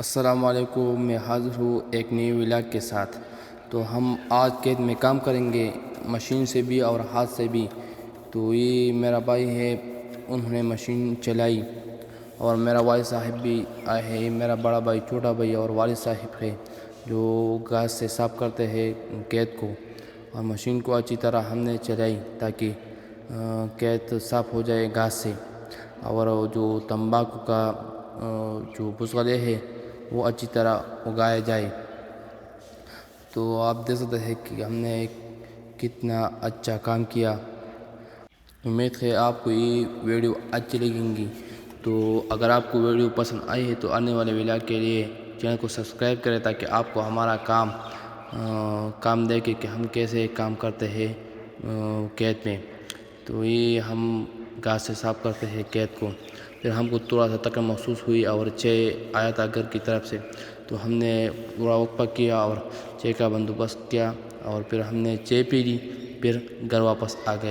السلام علیکم، میں حاضر ہوں ایک نئی ولاگ کے ساتھ۔ تو ہم آج کھیت میں کام کریں گے، مشین سے بھی اور ہاتھ سے بھی۔ تو یہ میرا بھائی ہے، انہوں نے مشین چلائی، اور میرا والد صاحب بھی آئے ہیں۔ میرا بڑا بھائی، چھوٹا بھائی اور والد صاحب ہے جو گھاس سے صاف کرتے ہیں کھیت کو، اور مشین کو اچھی طرح ہم نے چلائی تاکہ کھیت صاف ہو جائے گھاس سے، اور جو تمباکو کا جو بسغلے ہے وہ اچھی طرح اگایا جائے۔ تو آپ دیکھ سکتے ہیں کہ ہم نے کتنا اچھا کام کیا۔ امید ہے آپ کو یہ ویڈیو اچھی لگیں گی۔ تو اگر آپ کو ویڈیو پسند آئی ہے تو آنے والے ولاگ کے لیے چینل کو سبسکرائب کریں تاکہ آپ کو ہمارا کام دیکھے کہ ہم کیسے کام کرتے ہیں کھیت میں۔ تو یہ ہم گھاس سے صاف کرتے ہیں کھیت کو، پھر ہم کو تھوڑا سا تکلیف محسوس ہوئی اور آیا تھا گھر کی طرف سے، تو ہم نے پورا وقفہ کیا اور کا بندوبست کیا، اور پھر ہم نے پی لی، پھر گھر واپس آ گئے۔